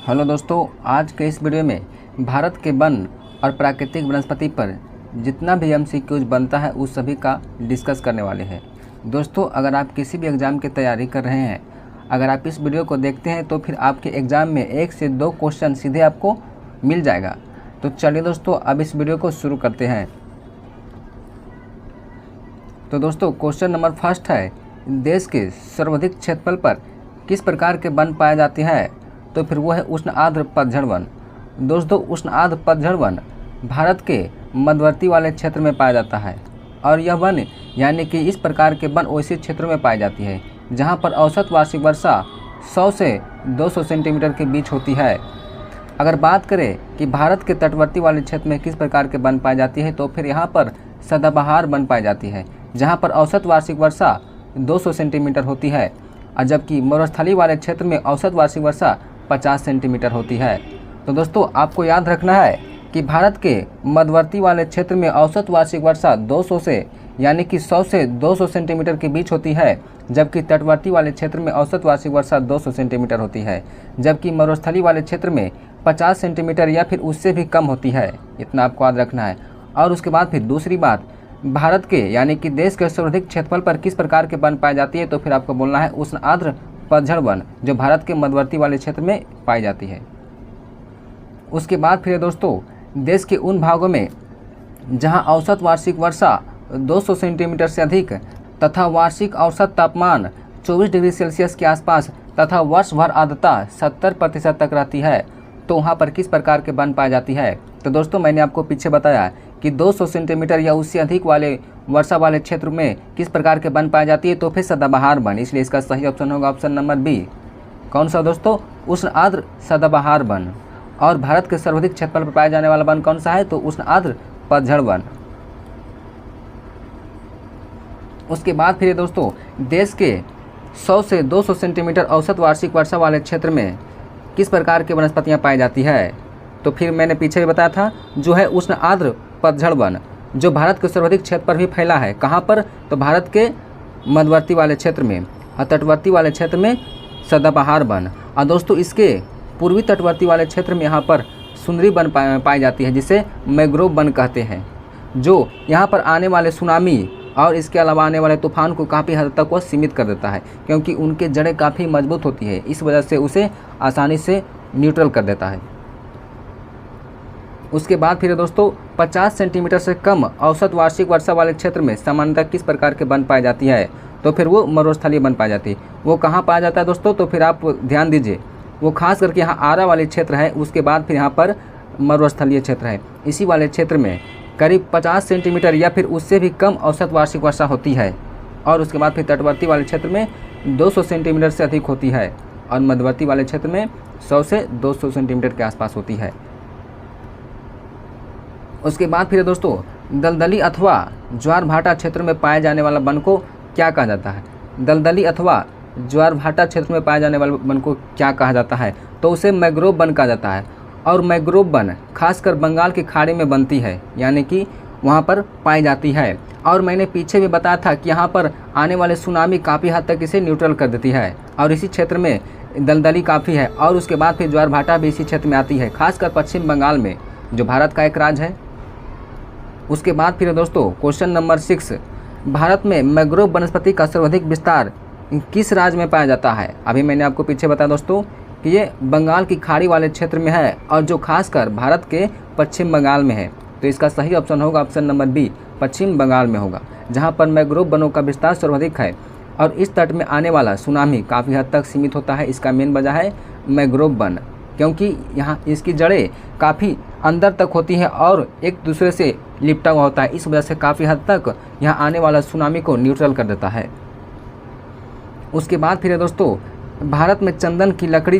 Hello दोस्तों, आज के इस वीडियो में भारत के वन और प्राकृतिक वनस्पति पर जितना भी एमसीक्यूज बनता है उस सभी का डिस्कस करने वाले हैं। दोस्तों, अगर आप किसी भी एग्ज़ाम की तैयारी कर रहे हैं, अगर आप इस वीडियो को देखते हैं तो फिर आपके एग्ज़ाम में 1 से 2 क्वेश्चन सीधे आपको मिल जाएगा। तो चलिए दोस्तों, अब इस वीडियो को शुरू करते हैं। तो दोस्तों, क्वेश्चन नंबर फर्स्ट है, देश के सर्वाधिक क्षेत्रफल पर किस प्रकार के वन पाए जाते हैं? तो फिर वो है उष्ण आर्द्र पतझड़ वन। दोस्तों, उष्ण आर्द्र पतझड़ वन भारत के मध्यवर्ती वाले क्षेत्र में पाया जाता है और यह वन यानी कि इस प्रकार के वन वैसे क्षेत्रों में पाई जाती है जहां पर औसत वार्षिक वर्षा 100 से 200 सेंटीमीटर के बीच होती है। अगर बात करें कि भारत के तटवर्ती वाले क्षेत्र में किस प्रकार के वन पाई जाती है, तो फिर यहाँ पर सदाबहार वन पाई जाती है जहाँ पर औसत वार्षिक वर्षा 200 सेंटीमीटर होती है, और जबकि मरुस्थलीय वाले क्षेत्र में औसत वार्षिक वर्षा 50 सेंटीमीटर होती है। तो दोस्तों, आपको याद रखना है कि भारत के मध्यवर्ती वाले क्षेत्र में औसत वार्षिक वर्षा 200 से यानी कि 100 से 200 सेंटीमीटर के बीच होती है, जबकि तटवर्ती वाले क्षेत्र में औसत वार्षिक वर्षा 200 सेंटीमीटर होती है, जबकि मरुस्थलीय वाले क्षेत्र में 50 सेंटीमीटर या फिर उससे भी कम होती है। इतना आपको याद रखना है। और उसके बाद फिर दूसरी बात, भारत के यानी कि देश के सर्वाधिक क्षेत्रफल पर किस प्रकार के वन पाई जाती है? तो फिर आपको बोलना है उष्ण आर्द्र पतझड़ वन, जो भारत के मध्यवर्ती वाले क्षेत्र में पाई जाती है। उसके बाद फिर दोस्तों, देश के उन भागों में जहां औसत वार्षिक वर्षा 200 सेंटीमीटर से अधिक तथा वार्षिक औसत तापमान 24 डिग्री सेल्सियस के आसपास तथा वर्ष भर आर्द्रता 70% तक रहती है, तो वहाँ पर किस प्रकार के वन पाई जाती है? तो दोस्तों, मैंने आपको पीछे बताया कि 200 सेंटीमीटर या उससे अधिक वाले वर्षा वाले क्षेत्र में किस प्रकार के वन पाई जाती है, तो फिर सदाबहार वन। इसलिए इसका सही ऑप्शन होगा ऑप्शन नंबर बी। कौन सा दोस्तों? उष्ण आर्द्र सदाबहार वन। और भारत के सर्वाधिक क्षेत्रफल पर पाया जाने वाला वन कौन सा है? तो उष्ण आर्द्र पतझड़ वन। उसके बाद फिर दोस्तों, देश के 100 से 200 सेंटीमीटर औसत वार्षिक वर्षा वाले क्षेत्र में किस प्रकार की वनस्पतियाँ पाई जाती है? तो फिर मैंने पीछे भी बताया था, जो है उष्ण आर्द्र पतझड़ वन, जो भारत के सर्वाधिक क्षेत्र पर भी फैला है। कहाँ पर? तो भारत के मध्यवर्ती वाले क्षेत्र में, और तटवर्ती वाले क्षेत्र में सदाबहार वन। और दोस्तों, इसके पूर्वी तटवर्ती वाले क्षेत्र में यहाँ पर सुंदरी वन पाई जाती है, जिसे मैंग्रोव वन कहते हैं, जो यहाँ पर आने वाले सुनामी और इसके अलावा आने वाले तूफान को काफ़ी हद तक वो सीमित कर देता है, क्योंकि उनके जड़ें काफ़ी मजबूत होती है। इस वजह से उसे आसानी से न्यूट्रल कर देता है। उसके बाद फिर दोस्तों, 50 सेंटीमीटर से कम औसत वार्षिक वर्षा वाले क्षेत्र में सामान्यतः किस प्रकार के वन पाई जाती है? तो फिर वो मरुस्थलीय वन पाई जाती है। वो कहाँ पाया जाता है दोस्तों? तो फिर आप ध्यान दीजिए, वो खास करके यहाँ आरा वाले क्षेत्र है, उसके बाद फिर यहाँ पर मरुस्थलीय क्षेत्र है। इसी वाले क्षेत्र में करीब 50 सेंटीमीटर या फिर उससे भी कम औसत वार्षिक वर्षा होती है, और उसके बाद फिर तटवर्ती वाले क्षेत्र में 200 सेंटीमीटर से अधिक होती है, और मध्यवर्ती वाले क्षेत्र में 100 से 200 सेंटीमीटर के आसपास होती है। उसके बाद फिर दोस्तों, दलदली अथवा ज्वार भाटा क्षेत्र में पाए जाने वाला वन को क्या कहा जाता है? दलदली अथवा ज्वार भाटा क्षेत्र में पाए जाने वाले वन को क्या कहा जाता है? तो उसे मैंग्रोव वन कहा जाता है। और मैंग्रोव वन खासकर बंगाल की खाड़ी में बनती है, यानी कि वहाँ पर पाई जाती है। और मैंने पीछे भी बताया था कि यहाँ पर आने वाले सुनामी काफ़ी हद तक इसे न्यूट्रल कर देती है, और इसी क्षेत्र में दलदली काफ़ी है। और उसके बाद फिर ज्वार भाटा भी इसी क्षेत्र में आती है, खासकर पश्चिम बंगाल में, जो भारत का एक राज्य है। उसके बाद फिर दोस्तों, क्वेश्चन नंबर 6, भारत में मैंग्रोव वनस्पति का सर्वाधिक विस्तार किस राज्य में पाया जाता है? अभी मैंने आपको पीछे बताया दोस्तों कि ये बंगाल की खाड़ी वाले क्षेत्र में है, और जो खासकर भारत के पश्चिम बंगाल में है। तो इसका सही ऑप्शन होगा ऑप्शन नंबर बी, पश्चिम बंगाल में होगा, जहाँ पर मैंग्रोव वनों का विस्तार सर्वाधिक है। और इस तट में आने वाला सुनामी काफ़ी हद तक सीमित होता है। इसका मेन वजह है मैंग्रोव वन, क्योंकि यहाँ इसकी जड़ें काफ़ी अंदर तक होती हैं और एक दूसरे से लिपटा हुआ होता है। इस वजह से काफ़ी हद तक यहाँ आने वाला सुनामी को न्यूट्रल कर देता है। उसके बाद फिर दोस्तों, भारत में चंदन की लकड़ी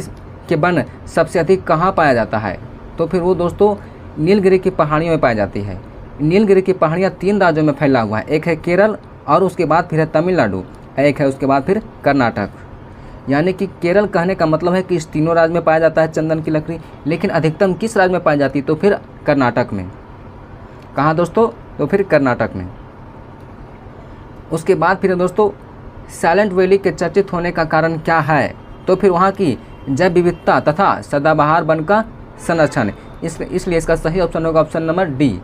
के वन सबसे अधिक कहाँ पाया जाता है? तो फिर वो दोस्तों नीलगिरी की पहाड़ियों में पाई जाती है। नीलगिरी की पहाड़ियाँ 3 राज्यों में फैला हुआ है, एक है केरल, और उसके बाद फिर है तमिलनाडु, एक है उसके बाद फिर कर्नाटक। यानी कि केरल कहने का मतलब है कि इस तीनों राज्य में पाया जाता है चंदन की लकड़ी, लेकिन अधिकतम किस राज्य में पाई जाती है? तो फिर कर्नाटक में। कहाँ दोस्तों? तो फिर कर्नाटक में। उसके बाद फिर दोस्तों, साइलेंट वैली के चर्चित होने का कारण क्या है? तो फिर वहाँ की जैव विविधता तथा सदाबहार वन का संरक्षण। इसलिए इसका सही ऑप्शन होगा ऑप्शन नंबर डी।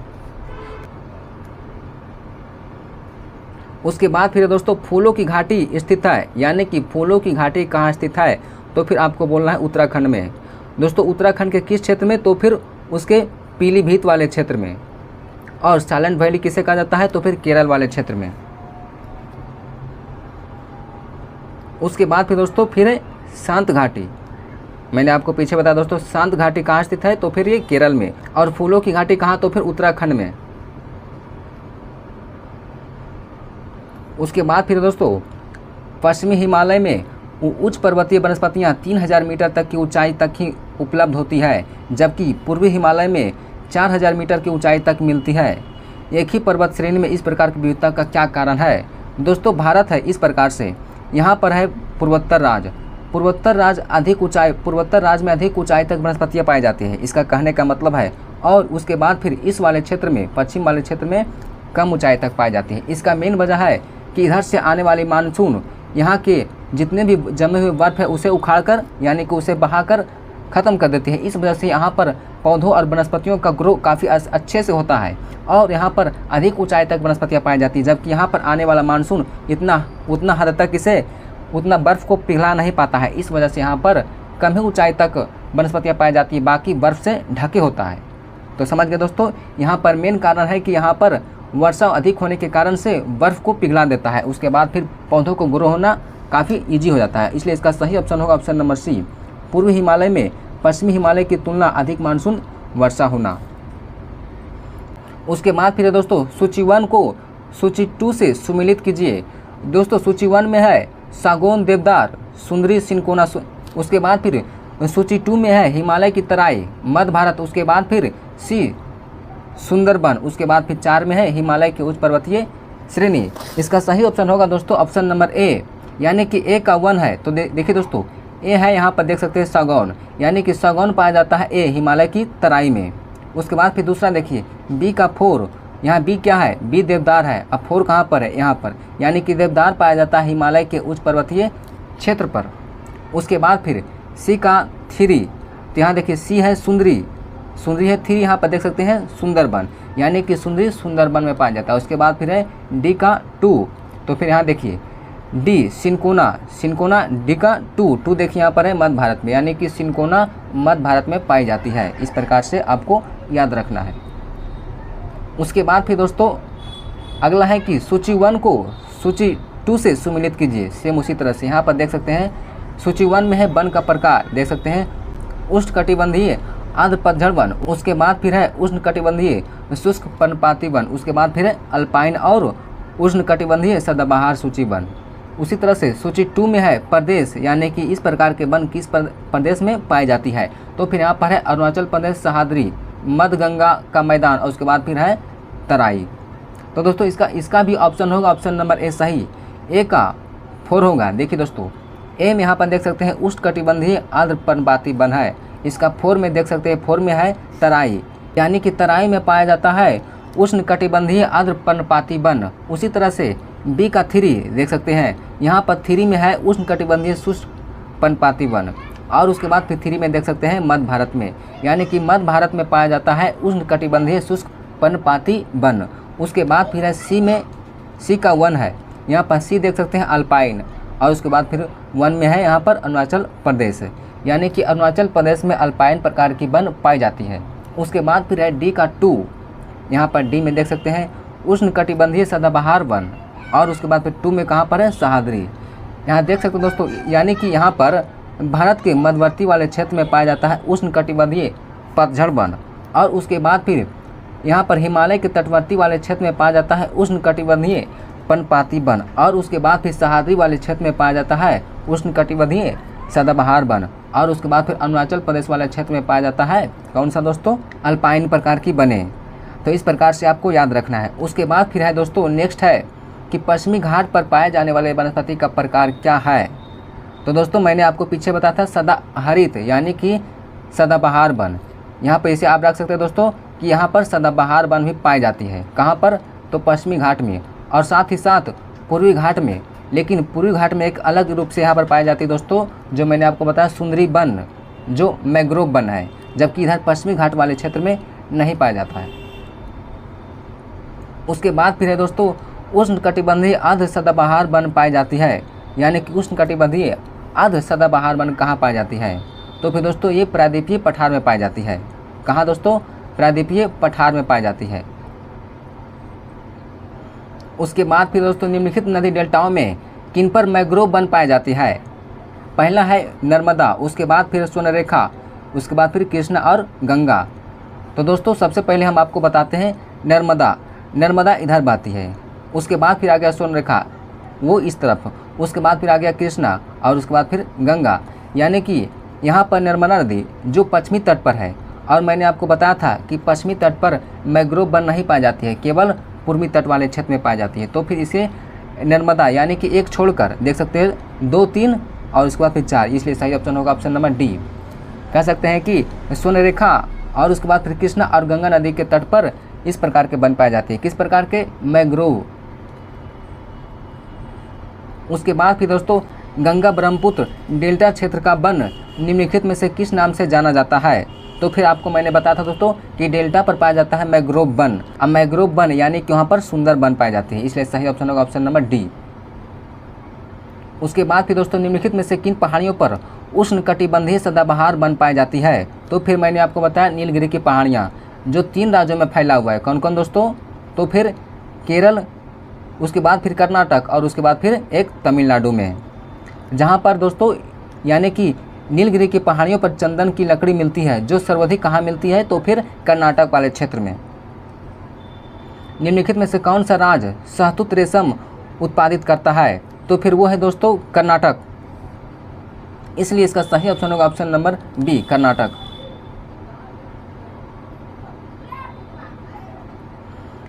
उसके बाद फिर दोस्तों फूलों की घाटी स्थित है, यानी कि फूलों की घाटी कहाँ स्थित है, तो फिर आपको बोलना है उत्तराखंड में। दोस्तों उत्तराखंड के किस क्षेत्र में, तो फिर उसके पीलीभीत वाले क्षेत्र में। और साइलेंट वैली किसे कहा जाता है, तो फिर केरल वाले क्षेत्र में। उसके बाद फिर दोस्तों फिर है शांत घाटी। मैंने आपको पीछे बताया दोस्तों शांत घाटी कहाँ स्थित है, तो फिर ये केरल में। और फूलों की घाटी कहाँ, तो फिर उत्तराखंड में। उसके बाद फिर दोस्तों पश्चिमी हिमालय में उच्च पर्वतीय वनस्पतियाँ 3000 मीटर तक की ऊंचाई तक ही उपलब्ध होती है, जबकि पूर्वी हिमालय में 4000 मीटर की ऊंचाई तक मिलती है। एक ही पर्वत श्रेणी में इस प्रकार की विविधता का क्या कारण है? दोस्तों भारत है इस प्रकार से, यहाँ पर है पूर्वोत्तर राज्य। पूर्वोत्तर राज्य में अधिक ऊंचाई तक वनस्पतियाँ पाई जाती है, इसका कहने का मतलब है। और उसके बाद फिर इस वाले क्षेत्र में, पश्चिम वाले क्षेत्र में कम ऊंचाई तक पाई जाती है। इसका मेन वजह है कि इधर से आने वाली मानसून यहाँ के जितने भी जमे हुए बर्फ है उसे उखाड़कर, यानी कि उसे बहाकर ख़त्म कर देती है। इस वजह से यहाँ पर पौधों और वनस्पतियों का ग्रो काफ़ी अच्छे से होता है और यहाँ पर अधिक ऊंचाई तक वनस्पतियाँ पाई जाती है, जबकि यहाँ पर आने वाला मानसून उतना हद तक इसे उतना बर्फ़ को पिघला नहीं पाता है। इस वजह से यहाँ पर कम ही ऊंचाई तक वनस्पतियाँ पाई जाती है, बाकी बर्फ़ से ढके होता है। तो समझ गए दोस्तों, यहाँ पर मेन कारण है कि यहाँ पर वर्षा अधिक होने के कारण से बर्फ़ को पिघला देता है। उसके बाद फिर पौधों को ग्रो होना काफ़ी ईजी हो जाता है। इसलिए इसका सही ऑप्शन होगा ऑप्शन नंबर सी, पूर्वी हिमालय में पश्चिमी हिमालय की तुलना अधिक मानसून वर्षा होना। उसके बाद फिर दोस्तों सूची 1 को सूची 2 से सुमिलित कीजिए। दोस्तों सूची 1 में है सागौन, देवदार, सुंदरी, सिनकोना। उसके बाद फिर सूची 2 में है हिमालय की तराई, मध्य भारत। उसके बाद फिर सी सुंदरबन। उसके बाद फिर 4 में है हिमालय की उच्च पर्वतीय श्रेणी। इसका सही ऑप्शन होगा दोस्तों ऑप्शन नंबर ए, यानी कि ए का 1 है। तो देखिए दोस्तों ए है, यहाँ पर देख सकते हैं सागौन, यानी कि सागौन पाया जाता है ए हिमालय की तराई में। उसके बाद फिर दूसरा देखिए बी का 4, यहाँ बी क्या है, बी देवदार है। अब 4 कहाँ पर है, यहाँ पर, यानी कि देवदार पाया जाता है हिमालय के उच्च पर्वतीय क्षेत्र पर। उसके बाद फिर सी का 3, तो यहाँ देखिए सी है सुंदरी है 3, यहाँ पर देख सकते हैं सुंदरबन, यानी कि सुंदरी सुंदरबन में पाया जाता है। उसके बाद फिर है डी का 2, तो फिर यहाँ देखिए डी सिनकोना डी का 2 देखिए यहाँ पर है मध्य भारत में, यानी कि सिनकोना मध्य भारत में पाई जाती है। इस प्रकार से आपको याद रखना है। उसके बाद फिर दोस्तों अगला है कि सूची 1 को सूची 2 से सुमिलित कीजिए। सेम उसी तरह से यहाँ पर देख सकते हैं सूची 1 में है वन का प्रकार, देख सकते हैं उष्णकटिबंधीय आर्द्र पतझड़ वन। उसके बाद फिर है उष्णकटिबंधीय शुष्क पर्णपाती वन। उसके बाद फिर है अल्पाइन और उष्णकटिबंधीय सदाबहार सूची वन। उसी तरह से सूची 2 में है प्रदेश, यानी कि इस प्रकार के वन किस प्रदेश में पाई जाती है, तो फिर यहाँ पर है अरुणाचल प्रदेश, सह्याद्री, मध्य गंगा का मैदान। और उसके बाद फिर है तराई। तो दोस्तों इसका भी ऑप्शन होगा ऑप्शन नंबर ए सही, ए का 4 होगा। देखिए दोस्तों ए में यहाँ पर देख सकते हैं उष्णकटिबंधीय आर्द्र पर्णपाती वन है। इसका 4 में देख सकते हैं 4 में है तराई, यानी कि तराई में पाया जाता है उष्णकटिबंधीय आर्द्र पर्णपाती वन। उसी तरह से बी का 3 देख सकते हैं, यहाँ पर 3 में है उष्णकटिबंधीय शुष्क पर्णपाती वन। और उसके बाद फिर 3 में देख सकते हैं मध्य भारत में, यानी कि मध्य भारत में पाया जाता है उष्णकटिबंधीय शुष्क पर्णपाती वन। उसके बाद फिर है सी में, सी का 1 है, यहाँ पर सी देख सकते हैं अल्पाइन। और उसके बाद फिर 1 में है यहाँ पर अरुणाचल प्रदेश, यानी कि अरुणाचल प्रदेश में अल्पाइन प्रकार की वन पाई जाती है। उसके बाद फिर है डी का 2, यहाँ पर डी में देख सकते हैं उष्णकटिबंधीय सदाबहार वन। और उसके बाद फिर 2 में कहाँ पर है सह्याद्री, यहाँ देख सकते हो दोस्तों, यानी कि यहाँ पर भारत के मध्यवर्ती वाले क्षेत्र में पाया जाता है उष्णकटिबंधीय पतझड़ वन। और उसके बाद फिर यहाँ पर हिमालय के तटवर्ती वाले क्षेत्र में पाया जाता है उष्णकटिबंधीय पर्णपाती वन। और उसके बाद फिर सह्याद्री वाले क्षेत्र में पाया जाता है उष्णकटिबंधीय सदाबहार वन। और उसके बाद फिर अरुणाचल प्रदेश वाले क्षेत्र में पाया जाता है कौन सा दोस्तों, अल्पाइन प्रकार की बने। तो इस प्रकार से आपको याद रखना है। उसके बाद फिर है दोस्तों नेक्स्ट है कि पश्चिमी घाट पर पाए जाने वाले वनस्पति का प्रकार क्या है। तो दोस्तों मैंने आपको पीछे बताया था सदाहरित, यानी कि सदाबहार वन। यहाँ पर इसे आप रख सकते हैं दोस्तों कि यहाँ पर सदाबहार वन भी पाई जाती है। कहाँ पर, तो पश्चिमी घाट में। और साथ ही साथ पूर्वी घाट में, लेकिन पूर्वी घाट में एक अलग रूप से यहाँ पर पाई जाती है दोस्तों, जो मैंने आपको बताया सुंदरी वन, जो मैंग्रोव वन है, जबकि इधर पश्चिमी घाट वाले क्षेत्र में नहीं पाया जाता है। उसके बाद फिर है दोस्तों उष्णकटिबंधीय अर्ध सदाबहार वन पाई जाती है, यानी कि उष्णकटिबंधीय अर्ध सदाबहार वन कहाँ पाई जाती है? तो फिर दोस्तों ये प्रायद्वीपीय पठार में पाई जाती है। कहाँ दोस्तों? प्रायद्वीपीय पठार में पाई जाती है। उसके बाद फिर दोस्तों निम्नलिखित नदी डेल्टाओं में किन पर मैंग्रोव वन पाई जाती है? पहला है नर्मदा, उसके बाद फिर स्वर्णरेखा, उसके बाद फिर कृष्णा और गंगा। तो दोस्तों सबसे पहले हम आपको बताते हैं नर्मदा। नर्मदा इधर बहती है, उसके बाद फिर आ गया स्वर्णरेखा, वो इस तरफ, उसके बाद फिर आ गया कृष्णा और उसके बाद फिर गंगा। यानी कि यहाँ पर नर्मदा नदी जो पश्चिमी तट पर है, और मैंने आपको बताया था कि पश्चिमी तट पर मैंग्रोव वन नहीं पाई जाती है, केवल पूर्वी तट वाले क्षेत्र में पाई जाती है। तो फिर इसे नर्मदा यानी कि एक छोड़कर देख सकते हैं 2, 3 और उसके बाद फिर 4, इसलिए सही ऑप्शन होगा ऑप्शन नंबर डी। कह सकते हैं कि स्वर्णरेखा और उसके बाद फिर कृष्णा और गंगा नदी के तट पर इस प्रकार के वन पाए जाते हैं। किस प्रकार के? मैंग्रोव। उसके बाद फिर दोस्तों गंगा ब्रह्मपुत्र डेल्टा क्षेत्र का वन निम्नलिखित में से किस नाम से जाना जाता है? तो फिर आपको मैंने बताया था दोस्तों कि डेल्टा पर पाया जाता है मैंग्रोव वन। अब मैंग्रोव वन यानी कि वहाँ पर सुंदर वन पाई जाती है, इसलिए सही ऑप्शन होगा ऑप्शन नंबर डी। उसके बाद फिर दोस्तों निम्नलिखित में से किन पहाड़ियों पर उष्णकटिबंधीय सदाबहार वन पाई जाती है? तो फिर मैंने आपको बताया नीलगिरी की पहाड़ियाँ, जो 3 राज्यों में फैला हुआ है। कौन कौन दोस्तों? तो फिर केरल, उसके बाद फिर कर्नाटक और उसके बाद फिर एक तमिलनाडु में, जहाँ पर दोस्तों यानी कि नीलगिरी की पहाड़ियों पर चंदन की लकड़ी मिलती है, जो सर्वाधिक कहाँ मिलती है? तो फिर कर्नाटक वाले क्षेत्र में। निम्नलिखित में से कौन सा राज्य शहतूत रेशम उत्पादित करता है? तो फिर वो है दोस्तों कर्नाटक, इसलिए इसका सही ऑप्शन होगा option number B, Karnataka.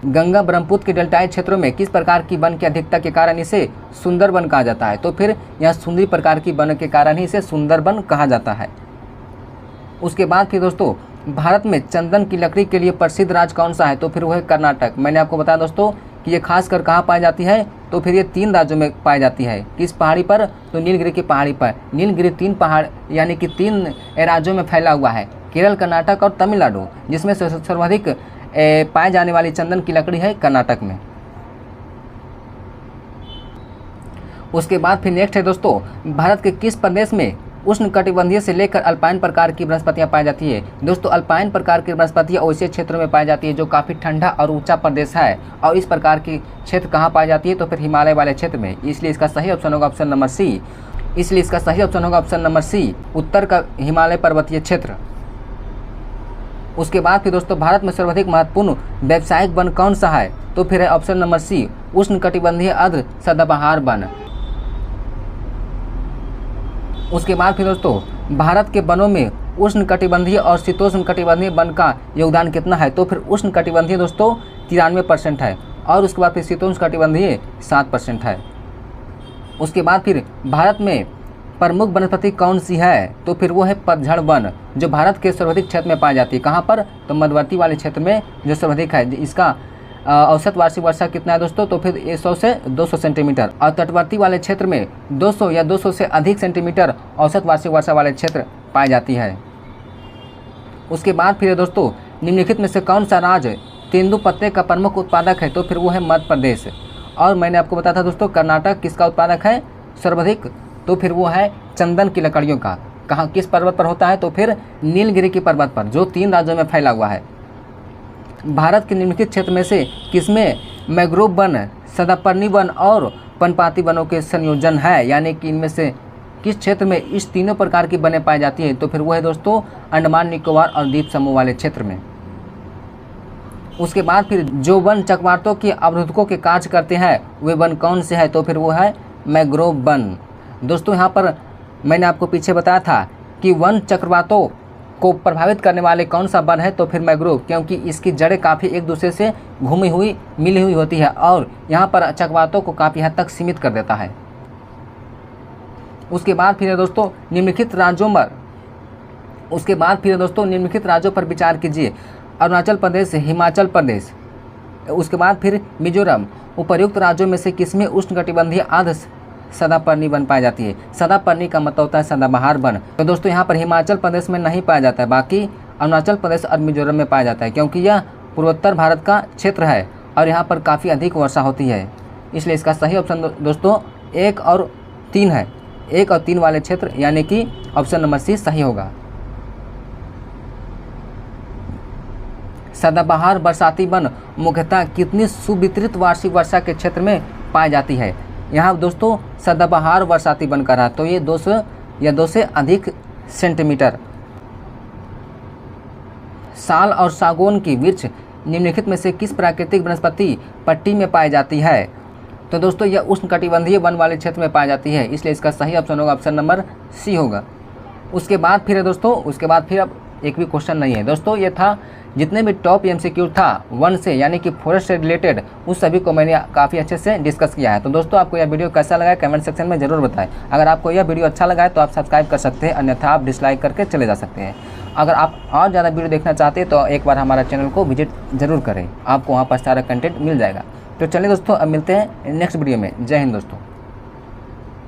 Ganga Brahmaputra के डेल्टाई क्षेत्रों में किस प्रकार की वन की अधिकता के कारण इसे सुंदर वन कहा जाता है? तो फिर यहाँ सुंदरी प्रकार की वन के कारण ही इसे सुंदर वन कहा जाता है। उसके बाद फिर दोस्तों भारत में चंदन की लकड़ी के लिए प्रसिद्ध राज्य कौन सा है? तो फिर वो है कर्नाटक। मैंने आपको बताया दोस्तों कि ये खासकर कहाँ पाई जाती है? तो फिर ये 3 राज्यों में पाई जाती है। किस पहाड़ी पर? तो नीलगिरी की पहाड़ी पर। नीलगिरी 3 पहाड़ यानी कि 3 राज्यों में फैला हुआ है, केरल, कर्नाटक और तमिलनाडु, जिसमें सर्वाधिक पाए जाने वाली चंदन की लकड़ी है कर्नाटक में। उसके बाद फिर नेक्स्ट है दोस्तों भारत के किस प्रदेश में उष्णकटिबंधीय से लेकर अल्पाइन प्रकार की वनस्पतियां पाई जाती है? दोस्तों अल्पाइन प्रकार की वनस्पतियां ऐसे क्षेत्रों में पाई जाती है जो काफ़ी ठंडा और ऊंचा प्रदेश है, और इस प्रकार की क्षेत्र कहाँ पाई जाती है? तो फिर हिमालय वाले क्षेत्र में, इसलिए इसका सही ऑप्शन होगा ऑप्शन नंबर सी। इसलिए इसका सही ऑप्शन होगा ऑप्शन नंबर सी, उत्तर का हिमालय पर्वतीय क्षेत्र। उसके बाद फिर दोस्तों भारत में सर्वाधिक महत्वपूर्ण व्यावसायिक वन कौन सा है? तो फिर है ऑप्शन नंबर सी, उष्णकटिबंधीय अर्ध सदाबहार वन। उसके बाद फिर दोस्तों भारत के वनों में उष्णकटिबंधीय और शीतोष्णकटिबंधीय वन का योगदान कितना है? तो फिर उष्णकटिबंधीय दोस्तों 93% है, और उसके बाद फिर शीतोष्णकटिबंधीय 7% है। उसके बाद फिर भारत में प्रमुख वनस्पति कौन सी है? तो फिर वो है पतझड़ वन, जो भारत के सर्वाधिक क्षेत्र में पाई जाती है। कहाँ पर? तो मध्यवर्ती वाले क्षेत्र में जो सर्वाधिक है। इसका औसत वार्षिक वर्षा कितना है दोस्तों? तो फिर 100 से 200 सेंटीमीटर, और तटवर्ती वाले क्षेत्र में 200 या 200 से अधिक सेंटीमीटर औसत वार्षिक वर्षा वाले क्षेत्र पाई जाती है। उसके बाद फिर दोस्तों निम्नलिखित में से कौन सा राज्य तेंदुपत्ते का प्रमुख उत्पादक है? तो फिर वो है मध्य प्रदेश। और मैंने आपको बताया था दोस्तों कर्नाटक किसका उत्पादक है सर्वाधिक? तो फिर वो है चंदन की लकड़ियों का। कहाँ, किस पर्वत पर होता है? तो फिर नीलगिरी की पर्वत पर, जो 3 राज्यों में फैला हुआ है। भारत के निम्नलिखित क्षेत्र में से किसमें मैंग्रोव वन, सदापर्णी वन और पर्णपाती वनों के संयोजन है? यानी कि इनमें से किस क्षेत्र में इस तीनों प्रकार की वनें पाई जाती है? तो फिर वो है दोस्तों अंडमान निकोबार और द्वीप समूह वाले क्षेत्र में। उसके बाद फिर जो वन चक्रवातों के अवरोधकों के कार्य करते हैं वे वन कौन से है? तो फिर वो है मैंग्रोव वन। दोस्तों यहाँ पर मैंने आपको पीछे बताया था कि वन चक्रवातों को प्रभावित करने वाले कौन सा वन है? तो फिर मैंग्रोव, क्योंकि इसकी जड़ें काफ़ी एक दूसरे से घूमी हुई मिली हुई होती है, और यहाँ पर चक्रवातों को काफ़ी हद तक सीमित कर देता है। उसके बाद फिर दोस्तों निम्नलिखित राज्यों पर विचार कीजिए। अरुणाचल प्रदेश, हिमाचल प्रदेश, उसके बाद फिर मिजोरम। उपर्युक्त राज्यों में से किसमें उष्णकटिबंधीय अर्ध सदापर्णी वन पाई जाती है। सदापर्णी का मतलब होता है सदाबहार वन। तो दोस्तों यहाँ पर हिमाचल प्रदेश में नहीं पाया जाता है, बाकी अरुणाचल प्रदेश और मिजोरम में पाया जाता है, क्योंकि यह पूर्वोत्तर भारत का क्षेत्र है और यहाँ पर काफ़ी अधिक वर्षा होती है। इसलिए इसका सही ऑप्शन दोस्तों 1 और 3 है। 1 और 3 वाले क्षेत्र यानी कि ऑप्शन नंबर सी सही होगा। सदाबहार बरसाती वन मुख्यतः कितनी सुवितरित वार्षिक वर्षा के क्षेत्र में पाई जाती है। यहाँ दोस्तों सदाबहार बरसाती वन का रहा, तो ये 200 या 2 से अधिक सेंटीमीटर। साल और सागौन की वृक्ष निम्नलिखित में से किस प्राकृतिक वनस्पति पट्टी में पाई जाती है। तो दोस्तों यह उष्णकटिबंधीय वन वाले क्षेत्र में पाई जाती है, इसलिए इसका सही ऑप्शन होगा ऑप्शन नंबर सी होगा। उसके बाद फिर है दोस्तों, उसके बाद फिर अब एक भी क्वेश्चन नहीं है दोस्तों। ये था जितने भी टॉप एमसीक्यू था वन से यानी कि फॉरेस्ट से रिलेटेड, उस सभी को मैंने काफ़ी अच्छे से डिस्कस किया है। तो दोस्तों आपको यह वीडियो कैसा लगा कमेंट सेक्शन में ज़रूर बताएं। अगर आपको यह वीडियो अच्छा लगा है तो आप सब्सक्राइब कर सकते हैं, अन्यथा आप डिसलाइक करके चले जा सकते हैं। अगर आप और ज़्यादा वीडियो देखना चाहते हैं तो एक बार हमारा चैनल को विजिट ज़रूर करें, आपको वहाँ पर सारा कंटेंट मिल जाएगा। तो चलिए दोस्तों अब मिलते हैं नेक्स्ट वीडियो में। जय हिंद दोस्तों।